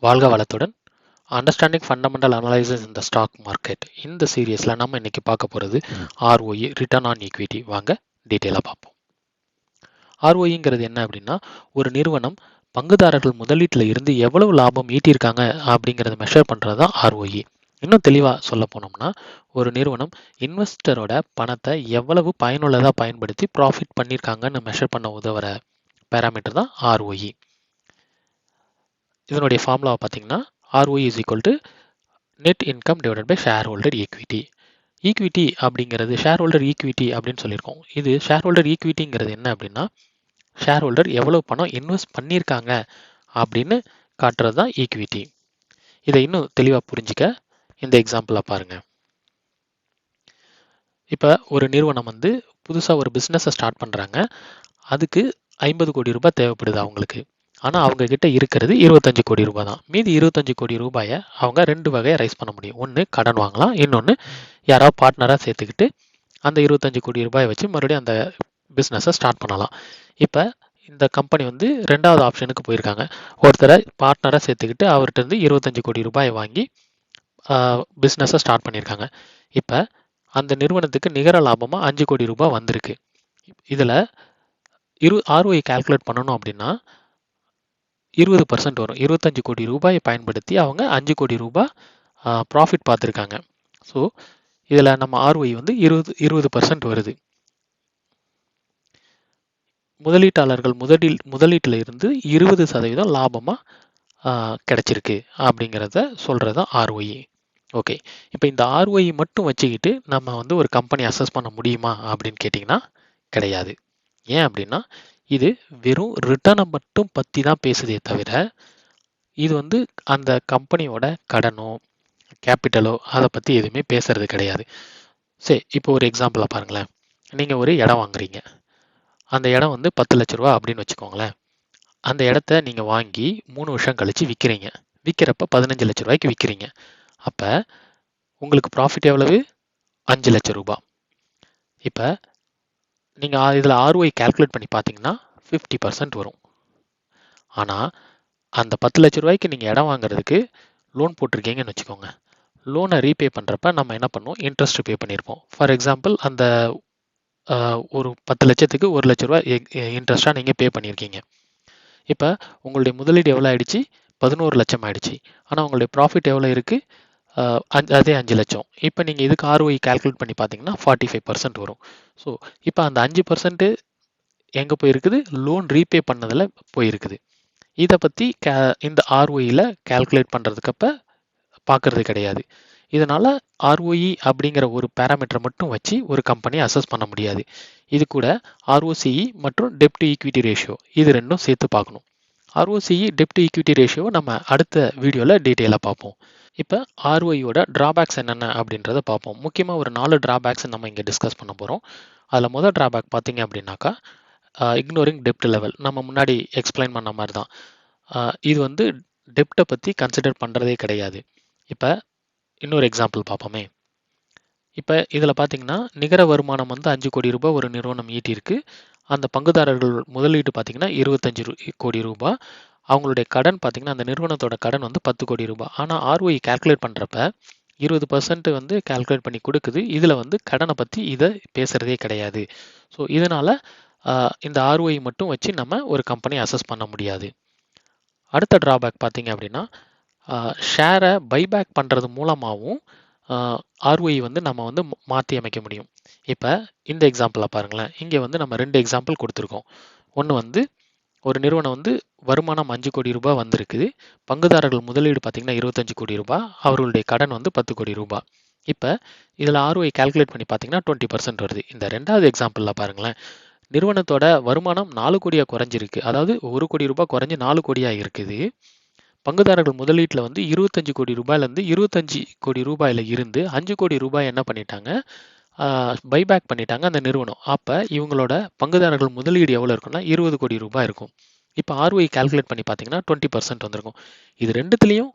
வாழ்க வளத்துடன் understanding fundamental analysis இந்த ஸ்டாக் மார்க்கெட் இந்த சீரியஸில் நம்ம இன்னைக்கு பார்க்க போகிறது ROE ரிட்டர்ன் ஆன் ஈக்விட்டி. வாங்க டீட்டெயிலாக பார்ப்போம். ROEங்கிறது என்ன அப்படின்னா, ஒரு நிறுவனம் பங்குதாரர்கள் முதலீட்டில் இருந்து எவ்வளவு லாபம் ஈட்டியிருக்காங்க அப்படிங்கிறத மெஷர் பண்ணுறது தான் ROE. இன்னும் தெளிவாக சொல்ல போனோம்னா, ஒரு நிறுவனம் இன்வெஸ்டரோட பணத்தை எவ்வளவு பயனுள்ளதாக பயன்படுத்தி ப்ராஃபிட் பண்ணியிருக்காங்கன்னு மெஷர் பண்ண உதவுற பேராமீட்டர் தான் ROE. இதனுடைய ஃபார்முலாவை பார்த்தீங்கன்னா ROE is equal to net income divided by shareholder equity. Equity அப்படிங்கிறது ஷேர் ஹோல்டர் ஈக்விட்டி அப்படின்னு சொல்லியிருக்கோம். இது ஷேர் ஹோல்டர் ஈக்விட்டிங்கிறது என்ன அப்படின்னா, ஷேர் ஹோல்டர் எவ்வளோ பணம் இன்வெஸ்ட் பண்ணியிருக்காங்க அப்படின்னு காட்டுறது தான் ஈக்விட்டி. இதை இன்னும் தெளிவாக புரிஞ்சிக்க இந்த எக்ஸாம்பிளை பாருங்க. இப்போ ஒரு நிறுவனம் வந்து புதுசாக ஒரு பிஸ்னஸை ஸ்டார்ட் பண்ணுறாங்க. அதுக்கு 50 கோடி ரூபாய் தேவைப்படுது அவங்களுக்கு. ஆனால் அவங்க கிட்ட இருக்கிறது 25 கோடி ரூபாய் தான். மீதி 25 கோடி ரூபாயை அவங்க ரெண்டு வகையை ரைஸ் பண்ண முடியும். ஒன்று கடன் வாங்கலாம், இன்னொன்று யாராவது பார்ட்னராக சேர்த்துக்கிட்டு அந்த 25 கோடி ரூபாயை வச்சு மறுபடியும் அந்த பிஸ்னஸை ஸ்டார்ட் பண்ணலாம். இப்போ இந்த கம்பெனி வந்து ரெண்டாவது ஆப்ஷனுக்கு போயிருக்காங்க. ஒருத்தரை பார்ட்னராக சேர்த்துக்கிட்டு அவர்கிட்ட இருந்து 25 கோடி ரூபாயை வாங்கி பிஸ்னஸை ஸ்டார்ட் பண்ணியிருக்காங்க. இப்போ அந்த நிறுவனத்துக்கு நிகர லாபமாக 5 கோடி ரூபாய் வந்திருக்கு. இதில் ROI கால்குலேட் பண்ணணும் அப்படின்னா 20% வரும். 25 கோடி ரூபாயை பயன்படுத்தி அவங்க 5 கோடி ரூபாய் ப்ராஃபிட் பார்த்துருக்காங்க. ஸோ இதில் நம்ம ROI வந்து 20% வருது. முதலீட்டாளர்கள் முதலீட்டில் இருந்து 20% லாபமாக கிடைச்சிருக்கு அப்படிங்கிறத சொல்கிறது தான் ROI. ஓகே, இப்போ இந்த ROI மட்டும் வச்சுக்கிட்டு நம்ம வந்து ஒரு கம்பெனி அசஸ் பண்ண முடியுமா அப்படின்னு கேட்டிங்கன்னா கிடையாது. ஏன் அப்படின்னா இது வெறும் ரிட்டர்னை மட்டும் பற்றி தான் பேசுதே தவிர இது வந்து அந்த கம்பெனியோட கடனோ கேபிட்டலோ அதை பற்றி எதுவுமே பேசுறது கிடையாது. சரி, இப்போ ஒரு எக்ஸாம்பிளை பாருங்களேன். நீங்கள் ஒரு இடம் வாங்குறீங்க. அந்த இடம் வந்து 10 லட்ச ரூபா அப்படின்னு வச்சுக்கோங்களேன். அந்த இடத்த நீங்கள் வாங்கி 3 வருஷம் கழித்து விற்கிறீங்க. விற்கிறப்ப 15 லட்ச ரூபாய்க்கு விற்கிறீங்க. அப்போ உங்களுக்கு ப்ராஃபிட் எவ்வளவு? 5 லட்ச ரூபா. இப்போ நீங்கள் இதில் ROI கால்குலேட் பண்ணி பார்த்தீங்கன்னா 50% வரும். ஆனால் அந்த 10 லட்ச ரூபாய்க்கு நீங்கள் இடம் வாங்குறதுக்கு லோன் போட்டிருக்கீங்கன்னு வச்சுக்கோங்க. லோனை ரீபே பண்ணுறப்ப நம்ம என்ன பண்ணுவோம்? இன்ட்ரெஸ்ட் பே பண்ணியிருப்போம். ஃபார் எக்ஸாம்பிள் அந்த ஒரு 10 லட்சத்துக்கு 1 லட்ச ரூபா இன்ட்ரெஸ்ட்டாக நீங்கள் பே பண்ணியிருக்கீங்க. இப்போ உங்களுடைய முதலீடு எவ்வளோ ஆயிடுச்சு? 11 லட்சம் ஆயிடுச்சு. ஆனால் உங்களுடைய ப்ராஃபிட் எவ்வளோ இருக்குது? அதே 5 லட்சம். இப்போ நீங்கள் இதுக்கு ROI கால்குலேட் பண்ணி பார்த்தீங்கன்னா 45% வரும். ஸோ இப்போ அந்த 5% எங்கே போயிருக்குது? லோன் ரீபே பண்ணதில் போயிருக்குது. இதை பற்றி இந்த ROIயில் கால்குலேட் பண்ணுறதுக்கப்ப பார்க்கறது கிடையாது. இதனால் ROE அப்படிங்கிற ஒரு பேராமீட்டரை மட்டும் வச்சு ஒரு கம்பெனியை அசஸ் பண்ண முடியாது. இது கூட ROCE மற்றும் டெப்ட் ஈக்விட்டி ரேஷியோ இது ரெண்டும் சேர்த்து பார்க்கணும். ROCE டெப்ட் ஈக்விட்டி ரேஷியோ நம்ம அடுத்த வீடியோவில் டீட்டெயிலாக பார்ப்போம். இப்போ ROEயோட ட்ராபேக்ஸ் என்னென்ன அப்படின்றத பார்ப்போம். முக்கியமாக ஒரு 4 ட்ராபேக்ஸ் நம்ம இங்கே டிஸ்கஸ் பண்ண போகிறோம். அதில் முதல் ட்ராபேக் பார்த்தீங்க அப்படின்னாக்கா இக்னோரிங் டெப்ட் லெவல். நம்ம முன்னாடி எக்ஸ்பிளைன் பண்ண மாதிரி தான். இது வந்து டெப்டை பற்றி கன்சிடர் பண்ணுறதே கிடையாது. இப்போ இன்னொரு எக்ஸாம்பிள் பார்ப்போமே. இப்போ இதில் பார்த்தீங்கன்னா நிகர வருமானம் வந்து 5 கோடி ரூபாய் ஒரு நிறுவனம் ஈட்டியிருக்கு. அந்த பங்குதாரர்கள் முதலீடு பார்த்தீங்கன்னா 25 கோடி ரூபாய். அவங்களுடைய கடன் பார்த்தீங்கன்னா அந்த நிறுவனத்தோட கடன் வந்து 10 கோடி ரூபாய். ஆனால் ROI கால்குலேட் பண்ணுறப்ப 20% வந்து கால்குலேட் பண்ணி கொடுக்குது. இதில் வந்து கடனை பற்றி இதை பேசுகிறதே கிடையாது. ஸோ இதனால் இந்த ROI மட்டும் வச்சு நம்ம ஒரு கம்பெனி அசஸ் பண்ண முடியாது. அடுத்த ட்ராபேக் பார்த்தீங்க அப்படின்னா ஷேரை பைபேக் பண்ணுறது மூலமாகவும் ROI வந்து நம்ம வந்து மாற்றி அமைக்க முடியும். இப்போ இந்த எக்ஸாம்பிளில் பாருங்களேன். இங்கே வந்து நம்ம 2 எக்ஸாம்பிள் கொடுத்துருக்கோம். ஒன்று வந்து ஒரு நிறுவனம் வந்து வருமானம் 5 கோடி ரூபாய் வந்திருக்குது. பங்குதாரர்கள் முதலீடு பார்த்தீங்கன்னா 25 கோடி ரூபாய். அவர்களுடைய கடன் வந்து 10 கோடி ரூபாய். இப்போ இதில் ROI கால்குலேட் பண்ணி பார்த்தீங்கன்னா 20% வருது. இந்த ரெண்டாவது எக்ஸாம்பிளில் பாருங்களேன். நிறுவனத்தோட வருமானம் 4 கோடியாக குறைஞ்சிருக்கு. அதாவது 1 கோடி ரூபாய் குறைஞ்சி 4 கோடியாக இருக்குது. பங்குதாரர்கள் முதலீட்டில் வந்து 25 கோடி ரூபாயிலேருந்து 25 கோடி ரூபாயில் இருந்து 5 கோடி ரூபாய் என்ன பண்ணிட்டாங்க? பைபேக் பண்ணிட்டாங்க அந்த நிறுவனம். அப்போ இவங்களோட பங்குதாரர்கள் முதலீடு எவ்வளோ இருக்குன்னா 20 கோடி ரூபாய் இருக்கும். இப்போ ROI கால்குலேட் பண்ணி பார்த்தீங்கன்னா 20% வந்திருக்கும். இது ரெண்டுத்துலேயும்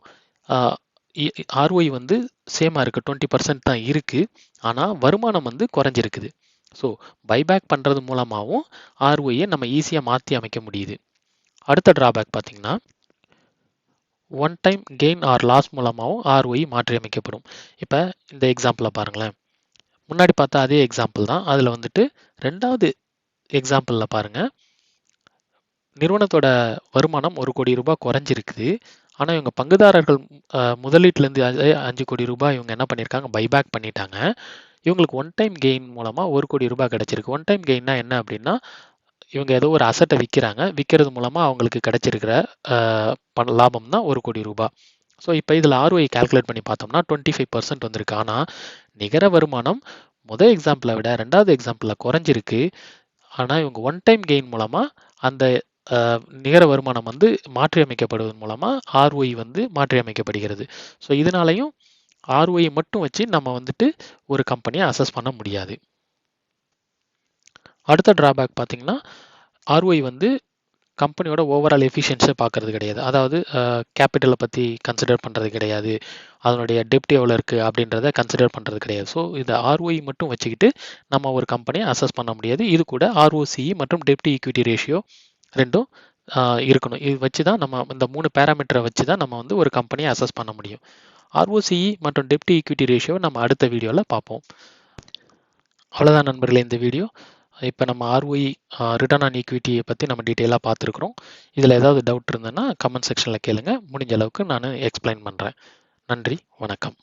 ROI வந்து சேமாக இருக்குது. 20% தான் இருக்குது. ஆனால் வருமானம் வந்து குறைஞ்சிருக்குது. ஸோ பைபேக் பண்ணுறது மூலமாகவும் ROI நம்ம ஈஸியாக மாற்றி அமைக்க முடியுது. அடுத்த ட்ராபேக் பார்த்தீங்கன்னா one time gain or loss மூலமாகவும் ROI மாற்றி அமைக்கப்படும். இப்போ இந்த எக்ஸாம்பிளில் பாருங்களேன், முன்னாடி பார்த்தா அதே எக்ஸாம்பிள் தான். அதில் வந்துட்டு ரெண்டாவது எக்ஸாம்பிளில் பாருங்கள், நிறுவனத்தோட வருமானம் 1 கோடி ரூபாய் குறைஞ்சிருக்குது. ஆனால் இவங்க பங்குதாரர்கள் முதலீட்டிலேருந்து 5 கோடி ரூபாய் இவங்க என்ன பண்ணியிருக்காங்க, பைபேக் பண்ணிட்டாங்க. இவங்களுக்கு ஒன் டைம் கெயின் மூலமாக 1 கோடி ரூபாய் கிடைச்சிருக்கு. ஒன் டைம் கெயின்னா என்ன அப்படின்னா, இவங்க ஏதோ ஒரு அசட்டை விற்கிறாங்க, விற்கிறது மூலமாக அவங்களுக்கு கிடைச்சிருக்கிற லாபம் தான் 1 கோடி ரூபாய். ஸோ இப்போ இதில் ROI கால்குலேட் பண்ணி பார்த்தோம்னா 25% வந்திருக்கு. ஆனால் நிகர வருமானம் முதல் எக்ஸாம்பிளை விட ரெண்டாவது எக்ஸாம்பிளில் குறைஞ்சிருக்கு. ஆனால் இவங்க ஒன் டைம் கெயின் மூலமாக அந்த நிகர வருமானம் வந்து மாற்றி அமைக்கப்படுவதன் மூலமாக ROI வந்து மாற்றி அமைக்கப்படுகிறது. ஸோ இதனாலையும் ROI மட்டும் வச்சு நம்ம வந்துட்டு ஒரு கம்பெனியை அசஸ் பண்ண முடியாது. அடுத்த டிராபேக் பார்த்தீங்கன்னா, ROI வந்து கம்பெனியோட ஓவரால் எஃபிஷியன்ஸை பார்க்கறது கிடையாது. அதாவது கேபிட்டலை பற்றி கன்சிடர் பண்ணுறது கிடையாது, அதனுடைய டெப்ட் எவ்வளோ இருக்குது அப்படின்றத கன்சிடர் பண்ணுறது கிடையாது. ஸோ இந்த ROI மட்டும் வச்சுக்கிட்டு நம்ம ஒரு கம்பெனியை அசஸ் பண்ண முடியாது. இது கூட ROCE மற்றும் டெப்ட் ஈக்விட்டி ரேஷியோ ரெண்டும் இருக்கணும். இது வச்சு தான் நம்ம இந்த 3 பேராமீட்டரை வச்சு தான் நம்ம வந்து ஒரு கம்பெனியை அசஸ் பண்ண முடியும். ROCE மற்றும் டெப்ட் ஈக்விட்டி ரேஷியோ நம்ம அடுத்த வீடியோவில் பார்ப்போம். அவ்வளோதான் நண்பர்களே இந்த வீடியோ. இப்போ நம்ம ROI ரிட்டர்ன் ஆன் ஈக்விட்டியை பற்றி நம்ம டீட்டெயிலாக பார்த்துருக்குறோம். இதில் ஏதாவது டவுட் இருந்ததுன்னா கமெண்ட் செக்ஷனில் கேளுங்க, முடிஞ்ச அளவுக்கு நான் எக்ஸ்பிளைன் பண்ணுறேன். நன்றி, வணக்கம்.